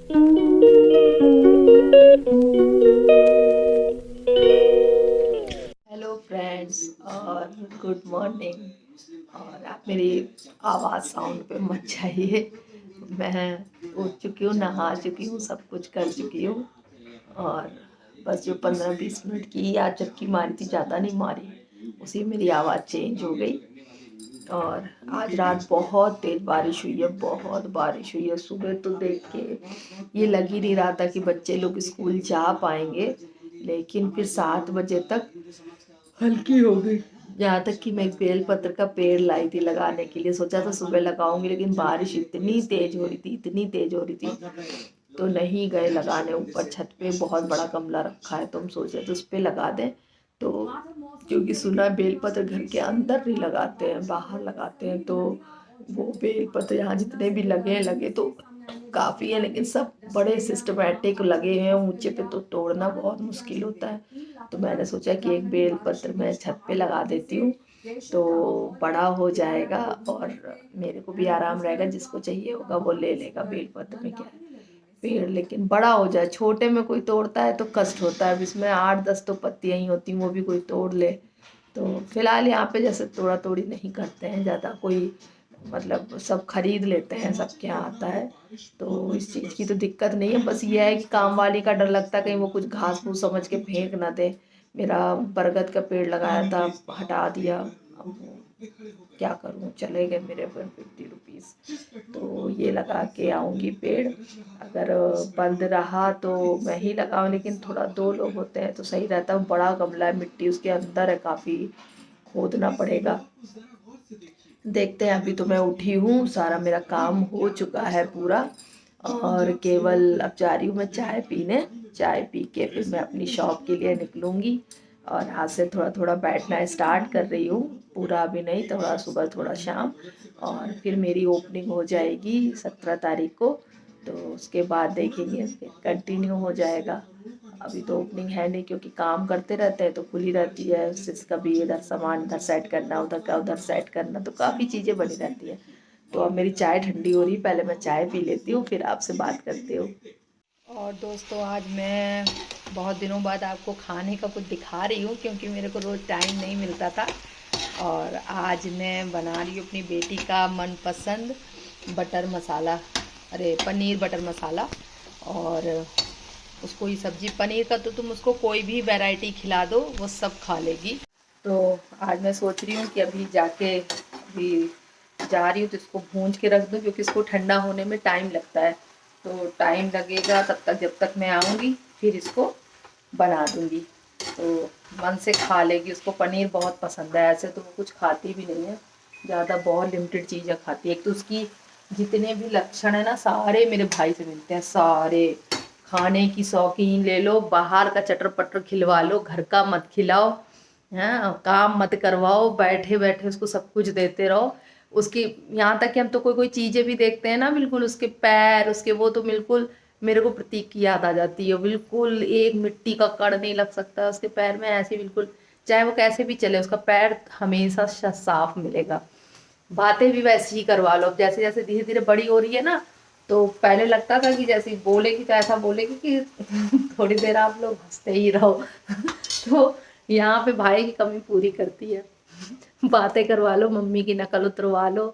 Hello friends और good morning. और आप मेरी आवाज़ साउंड पे मत जाइए। मैं उठ चुकी हूँ, नहा चुकी हूँ, सब कुछ कर चुकी हूँ। और बस जो 15-20 मिनट की आज झपकी मारी थी, ज़्यादा नहीं मारी, उसी में मेरी आवाज़ चेंज हो गई। और आज रात बहुत तेज़ बारिश हुई है, बहुत बारिश हुई है। सुबह तो देख के ये लग ही नहीं रहा था कि बच्चे लोग स्कूल जा पाएंगे, लेकिन फिर 7 बजे तक हल्की हो गई। यहाँ तक कि मैं एक बेलपत्र का पेड़ लाई थी लगाने के लिए, सोचा था सुबह लगाऊंगी, लेकिन बारिश इतनी तेज हो रही थी, इतनी तेज हो रही थी, तो नहीं गए लगाने। ऊपर छत पे बहुत बड़ा गमला रखा है, तो हम सोचे तो उस पर लगा दें। तो क्योंकि सुना बेलपत्र घर के अंदर नहीं लगाते हैं, बाहर लगाते हैं, तो वो बेलपत्र यहाँ जितने भी लगे तो काफ़ी है, लेकिन सब बड़े सिस्टमेटिक लगे हैं ऊंचे पे, तो तोड़ना बहुत मुश्किल होता है। तो मैंने सोचा कि एक बेलपत्र मैं छत पे लगा देती हूँ, तो बड़ा हो जाएगा और मेरे को भी आराम रहेगा, जिसको चाहिए होगा वो ले लेगा। बेलपत्र में क्या है, पेड़ लेकिन बड़ा हो जाए। छोटे में कोई तोड़ता है तो कष्ट होता है, अब इसमें 8-10 तो पत्तियां ही होती, वो भी कोई तोड़ ले। तो फिलहाल यहाँ पे जैसे तोड़ा तोड़ी नहीं करते हैं ज़्यादा कोई, मतलब सब खरीद लेते हैं, सबके यहाँ आता है, तो इस चीज़ की तो दिक्कत नहीं है। बस ये है कि काम वाली का डर लगता है कहीं वो कुछ घास फूस समझ के फेंक ना दे। मेरा बरगद का पेड़ लगाया था, हटा दिया, अब वो क्या करूँ, चले गए मेरे 150 रुपीज़। तो ये लगा के आऊँगी पेड़। अगर बंद रहा तो मैं ही लगाऊँ, लेकिन थोड़ा 2 लोग होते हैं तो सही रहता है। बड़ा गमला है, मिट्टी उसके अंदर है, काफ़ी खोदना पड़ेगा। देखते हैं। अभी तो मैं उठी हूँ, सारा मेरा काम हो चुका है पूरा, और केवल अब जा रही हूँ मैं चाय पीने। चाय पी के फिर मैं अपनी शॉप के लिए निकलूँगी, और आज से थोड़ा थोड़ा बैठना स्टार्ट कर रही हूँ, पूरा अभी नहीं, थोड़ा सुबह थोड़ा शाम। और फिर मेरी ओपनिंग हो जाएगी 17 तारीख को, तो उसके बाद देखेंगे, फिर कंटिन्यू हो जाएगा। अभी तो ओपनिंग है नहीं, क्योंकि काम करते रहते हैं तो खुली रहती है। कभी इधर सामान इधर सेट करना, उधर का उधर सेट करना, तो काफ़ी चीज़ें बनी रहती हैं। तो अब मेरी चाय ठंडी हो रही, पहले मैं चाय पी लेती हूँ, फिर आपसे बात करती हूँ। और दोस्तों, आज मैं बहुत दिनों बाद आपको खाने का कुछ दिखा रही हूँ, क्योंकि मेरे को रोज़ टाइम नहीं मिलता था। और आज मैं बना रही हूँ अपनी बेटी का मनपसंद बटर मसाला, अरे पनीर बटर मसाला। और उसको ये सब्जी पनीर का तो तुम उसको कोई भी वैरायटी खिला दो वो सब खा लेगी। तो आज मैं सोच रही हूँ कि अभी जाके, अभी जा रही हूँ तो इसको भूंज के रख दूँ, क्योंकि इसको ठंडा होने में टाइम लगता है। तो टाइम लगेगा तब तक, जब तक मैं आऊँगी फिर इसको बना दूँगी, तो मन से खा लेगी। उसको पनीर बहुत पसंद है, ऐसे तो वो कुछ खाती भी नहीं है ज़्यादा, बहुत लिमिटेड चीज़ें खाती है। एक तो उसकी जितने भी लक्षण है ना, सारे मेरे भाई से मिलते हैं, सारे। खाने की शौकीन ले लो, बाहर का चटर पटर खिलवा लो, घर का मत खिलाओ, हाँ, काम मत करवाओ, बैठे बैठे उसको सब कुछ देते रहो। उसकी यहाँ तक कि हम तो कोई कोई चीज़ें भी देखते हैं ना, बिल्कुल उसके पैर, उसके वो तो बिल्कुल मेरे को प्रतीक की याद आ जाती है। बिल्कुल एक मिट्टी का कण नहीं लग सकता उसके पैर में, ऐसे बिल्कुल, चाहे वो कैसे भी चले उसका पैर हमेशा साफ मिलेगा। बातें भी वैसी ही करवा लो। अब जैसे जैसे धीरे धीरे बड़ी हो रही है ना, तो पहले लगता था कि जैसे बोलेगी तो ऐसा बोलेगी कि थोड़ी देर आप लोग हंसते ही रहो। तो यहाँ पे भाई की कमी पूरी करती है। बातें करवा लो, मम्मी की नकल उतरवा लो,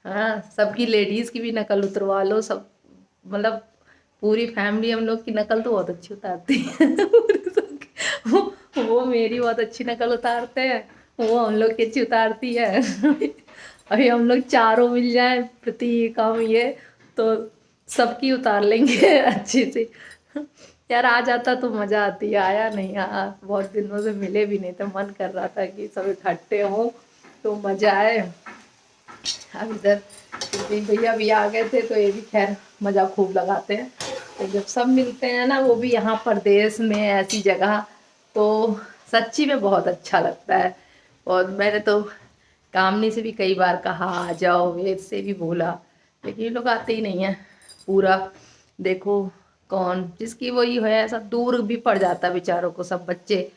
हाँ, सबकी लेडीज की भी नकल उतरवा लो, सब, मतलब पूरी फैमिली हम लोग की नकल तो बहुत अच्छी उतारती है। वो मेरी बहुत अच्छी नकल उतारते हैं, वो हम लोग की अच्छी उतारती है। अभी हम लोग चारों मिल जाए, प्रतीक हम ये, तो सबकी उतार लेंगे अच्छी सी। यार आ जाता तो मजा आती है, आया नहीं, हाँ, बहुत दिनों से मिले भी नहीं, तो मन कर रहा था कि सब इकट्ठे हो तो मजा आए। अब इधर प्रतीक भैया भी आ गए थे, तो ये भी खैर मजा खूब लगाते हैं। तो जब सब मिलते हैं ना, वो भी यहाँ परदेश में ऐसी जगह, तो सच्ची में बहुत अच्छा लगता है। और मैंने तो कामनी से भी कई बार कहा आ जाओ, वेद से भी बोला, लेकिन ये लोग आते ही नहीं है। पूरा देखो, कौन जिसकी वही है, ऐसा दूर भी पड़ जाता है बेचारों को। सब बच्चे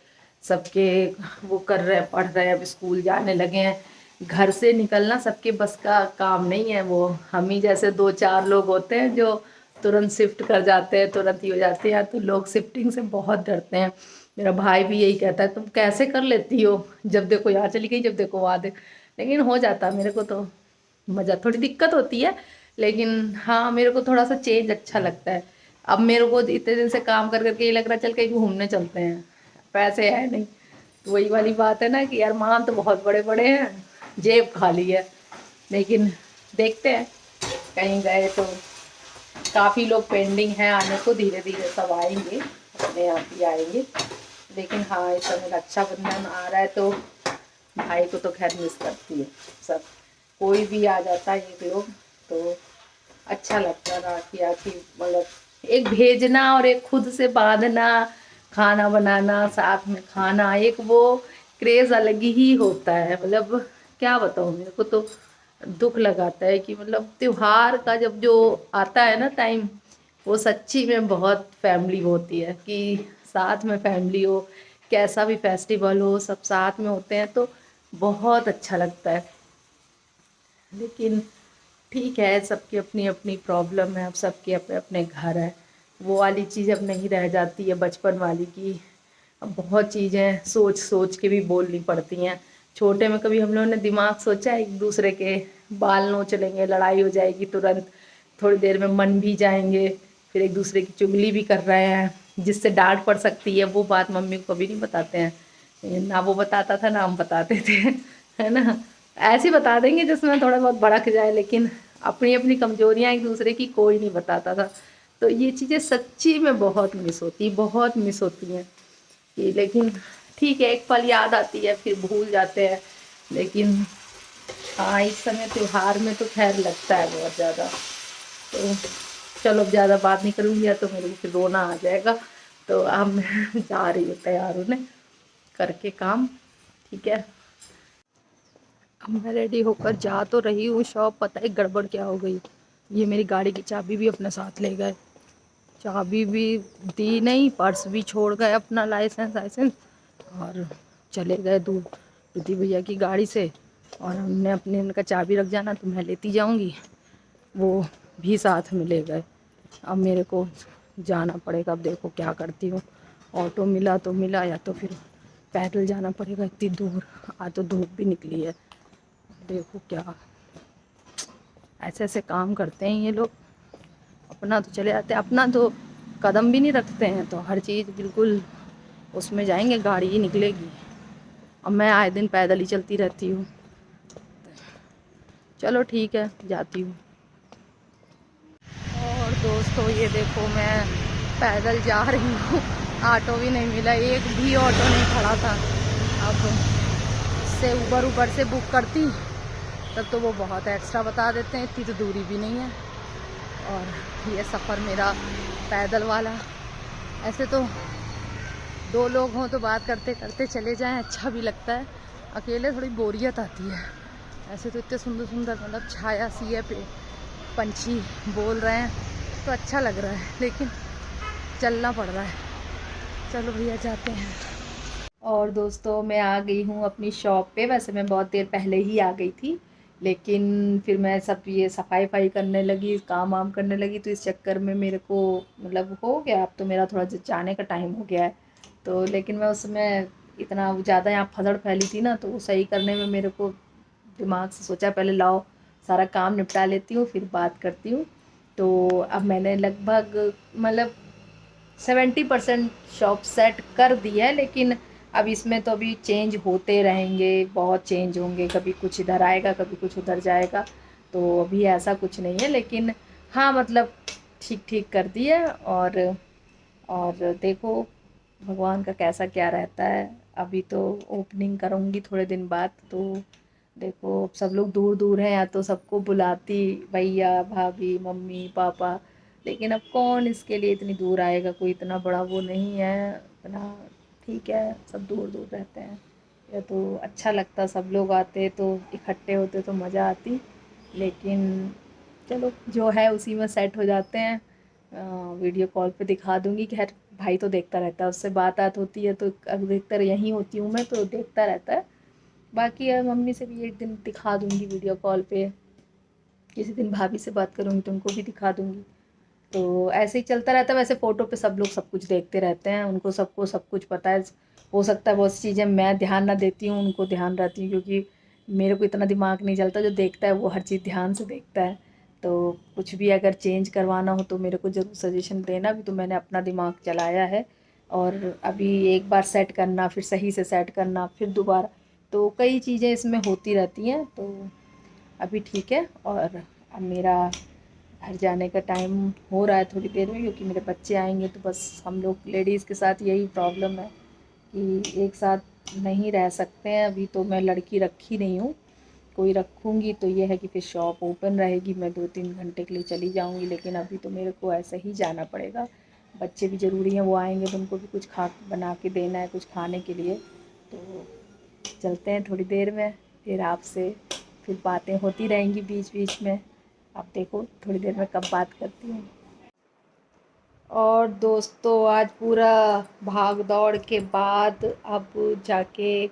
सबके वो कर रहे हैं, पढ़ रहे हैं, अब स्कूल जाने लगे हैं। घर से निकलना सबके बस का काम नहीं है। वो हम ही जैसे 2-4 लोग होते हैं जो तुरंत शिफ्ट कर जाते हैं, तुरंत ही हो जाते हैं। तो लोग शिफ्टिंग से बहुत डरते हैं। मेरा भाई भी यही कहता है, तुम कैसे कर लेती हो, जब देखो यहाँ चली गई, जब देखो वहाँ दे। लेकिन हो जाता है मेरे को तो मज़ा, थोड़ी दिक्कत होती है, लेकिन हाँ मेरे को थोड़ा सा चेंज अच्छा लगता है। अब मेरे को इतने दिन से काम कर करके ये लग रहा है चल कहीं घूमने चलते हैं, पैसे है नहीं। तो वही वाली बात है ना कि यार मान तो बहुत बड़े बड़े हैं, जेब खाली है। लेकिन देखते हैं, कहीं गए तो काफ़ी लोग पेंडिंग हैं आने को, धीरे धीरे सब आएंगे, अपने आप ही आएंगे। लेकिन हाँ इस समय रक्षाबंधन आ रहा है तो भाई को तो खैर मिस करती है सब, कोई भी आ जाता है एक लोग तो अच्छा लगता है। राखी आखी मतलब एक भेजना और एक खुद से बांधना, खाना बनाना, साथ में खाना, एक वो क्रेज अलग ही होता है। मतलब क्या बताऊँ, मेरे को तो दुख लगाता है कि मतलब त्योहार का जब जो आता है ना टाइम, वो सच्ची में बहुत फैमिली होती है कि साथ में फैमिली हो, कैसा भी फेस्टिवल हो सब साथ में होते हैं तो बहुत अच्छा लगता है। लेकिन ठीक है, सबकी अपनी अपनी प्रॉब्लम है, अब सबके अपने अपने घर है। वो वाली चीज़ अब नहीं रह जाती है बचपन वाली की। अब बहुत चीज़ें सोच सोच के भी बोलनी पड़ती हैं। छोटे में कभी हम लोगों ने दिमाग सोचा एक दूसरे के बाल नोच लेंगे, लड़ाई हो जाएगी तुरंत, थोड़ी देर में मन भी जाएंगे, फिर एक दूसरे की चुगली भी कर रहे हैं जिससे डांट पड़ सकती है, वो बात मम्मी को कभी नहीं बताते हैं। ना वो बताता था ना हम बताते थे, है ना। ऐसे ही बता देंगे जिसमें थोड़ा बहुत भड़क जाए, लेकिन अपनी अपनी कमजोरियां एक दूसरे की कोई नहीं बताता था। तो ये चीज़ें सच्ची में बहुत मिस होती, बहुत मिस होती हैं कि। लेकिन ठीक है, एक पल याद आती है फिर भूल जाते हैं। लेकिन हाँ इस समय त्योहार में तो खैर लगता है बहुत ज़्यादा। तो चलो अब ज़्यादा बात नहीं करूँगी या तो मेरे को फिर रोना आ जाएगा। तो अब मैं जा रही हूँ तैयार होने करके काम, ठीक है। अब मैं रेडी होकर जा तो रही हूँ शॉप, पता है गड़बड़ क्या हो गई। ये मेरी गाड़ी की चाबी भी अपने साथ ले गए, चाबी भी दी नहीं, पर्स भी छोड़ गए, अपना लाइसेंस वाइसेंस, और चले गए दूर प्रदीप भैया की गाड़ी से। और हमने अपने, उनका चाबी रख जाना तो मैं लेती जाऊंगी, वो भी साथ में ले गए। अब मेरे को जाना पड़ेगा, अब देखो क्या करती हूँ। ऑटो मिला तो मिला, या तो फिर पैदल जाना पड़ेगा इतनी दूर। आज तो धूप भी निकली है, देखो क्या ऐसे ऐसे काम करते हैं ये लोग। अपना तो चले जाते हैं, अपना तो कदम भी नहीं रखते हैं, तो हर चीज़ बिल्कुल उसमें जाएंगे, गाड़ी ही निकलेगी। अब मैं आए दिन पैदल ही चलती रहती हूँ। चलो ठीक है, जाती हूँ। और दोस्तों ये देखो मैं पैदल जा रही हूँ, ऑटो भी नहीं मिला, एक भी ऑटो नहीं खड़ा था। अब से ऊबर से बुक करती तब तो वो बहुत एक्स्ट्रा बता देते हैं, इतनी तो दूरी भी नहीं है। और ये सफ़र मेरा पैदल वाला, ऐसे तो दो लोग हों तो बात करते करते चले जाएं, अच्छा भी लगता है। अकेले थोड़ी बोरियत आती है। ऐसे तो इतने सुंदर सुंदर मतलब छाया सी है, पे पंछी बोल रहे हैं तो अच्छा लग रहा है, लेकिन चलना पड़ रहा है। चलो भैया जाते हैं। और दोस्तों मैं आ गई हूँ अपनी शॉप पे, वैसे मैं बहुत देर पहले ही आ गई थी, लेकिन फिर मैं सब ये सफाई वफाई करने लगी, काम वाम करने लगी, तो इस चक्कर में मेरे को मतलब हो गया, अब तो मेरा थोड़ा जाने का टाइम हो गया है। तो लेकिन मैं उसमें इतना ज़्यादा यहाँ फसड़ फैली थी ना, तो वो सही करने में मेरे को दिमाग से सोचा पहले लाओ सारा काम निपटा लेती हूँ फिर बात करती हूँ। तो अब मैंने लगभग मतलब 70% शॉप सेट कर दी है, लेकिन अब इसमें तो अभी चेंज होते रहेंगे, बहुत चेंज होंगे, कभी कुछ इधर आएगा कभी कुछ उधर जाएगा। तो अभी ऐसा कुछ नहीं है, लेकिन हाँ मतलब ठीक ठीक कर दी है। और देखो भगवान का कैसा क्या रहता है। अभी तो ओपनिंग करूँगी थोड़े दिन बाद, तो देखो सब लोग दूर दूर हैं, या तो सबको बुलाती भैया भाभी मम्मी पापा, लेकिन अब कौन इसके लिए इतनी दूर आएगा, कोई इतना बड़ा वो नहीं है इतना। ठीक है सब दूर दूर रहते हैं, या तो अच्छा लगता सब लोग आते तो इकट्ठे होते तो मज़ा आती। लेकिन चलो जो है उसी में सेट हो जाते हैं। वीडियो कॉल पे दिखा दूंगी, खैर भाई तो देखता रहता है, उससे बात होती है तो अधिकतर यहीं होती हूँ मैं, तो देखता रहता है। बाकी यार मम्मी से भी एक दिन दिखा दूंगी वीडियो कॉल पे, किसी दिन भाभी से बात करूँगी तो उनको भी दिखा दूंगी। तो ऐसे ही चलता रहता है। वैसे फ़ोटो पे सब लोग सब कुछ देखते रहते हैं, उनको सबको सब कुछ पता है। हो सकता है बहुत सी चीज़ें मैं ध्यान ना देती हूँ, उनको ध्यान रहती है, क्योंकि मेरे को इतना दिमाग नहीं चलता। जो देखता है वो हर चीज़ ध्यान से देखता है। तो कुछ भी अगर चेंज करवाना हो तो मेरे को ज़रूर सजेशन देना। भी तो मैंने अपना दिमाग चलाया है, और अभी एक बार सेट करना, फिर सही से सेट करना, फिर दोबारा, तो कई चीज़ें इसमें होती रहती हैं। तो अभी ठीक है। और अब मेरा घर जाने का टाइम हो रहा है थोड़ी देर में, क्योंकि मेरे बच्चे आएंगे। तो बस हम लोग लेडीज़ के साथ यही प्रॉब्लम है कि एक साथ नहीं रह सकते हैं। अभी तो मैं लड़की रखी नहीं हूँ, कोई रखूँगी तो ये है कि फिर शॉप ओपन रहेगी, मैं 2-3 घंटे के लिए चली जाऊँगी। लेकिन अभी तो मेरे को ऐसे ही जाना पड़ेगा। बच्चे भी ज़रूरी हैं, वो आएंगे तो उनको भी कुछ खा बना के देना है, कुछ खाने के लिए। तो चलते हैं थोड़ी देर में, फिर आपसे फिर बातें होती रहेंगी बीच बीच में। आप देखो थोड़ी देर में कब बात करती हूँ। और दोस्तों, आज पूरा भाग दौड़ के बाद अब जाके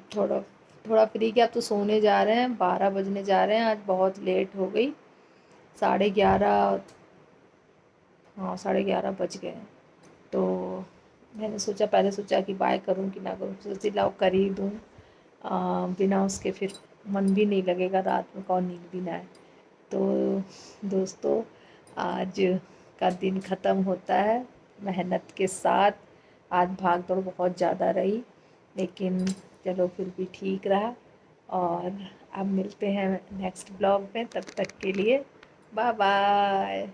थोड़ा थोड़ा फ्री किया। अब तो सोने जा रहे हैं, 12 बजने जा रहे हैं। आज बहुत लेट हो गई, 11:30, हाँ 11:30 बज गए हैं। तो मैंने सोचा, पहले सोचा कि बाय करूं कि ना करूं, सोची लाओ कर ही दूं। बिना उसके फिर मन भी नहीं लगेगा, रात में कौन नींद भी ना आए। तो दोस्तों, आज का दिन ख़त्म होता है मेहनत के साथ। आज भाग दौड़ बहुत ज़्यादा रही, लेकिन चलो फिर भी ठीक रहा। और अब मिलते हैं नेक्स्ट ब्लॉग में, तब तक के लिए बाय बाय।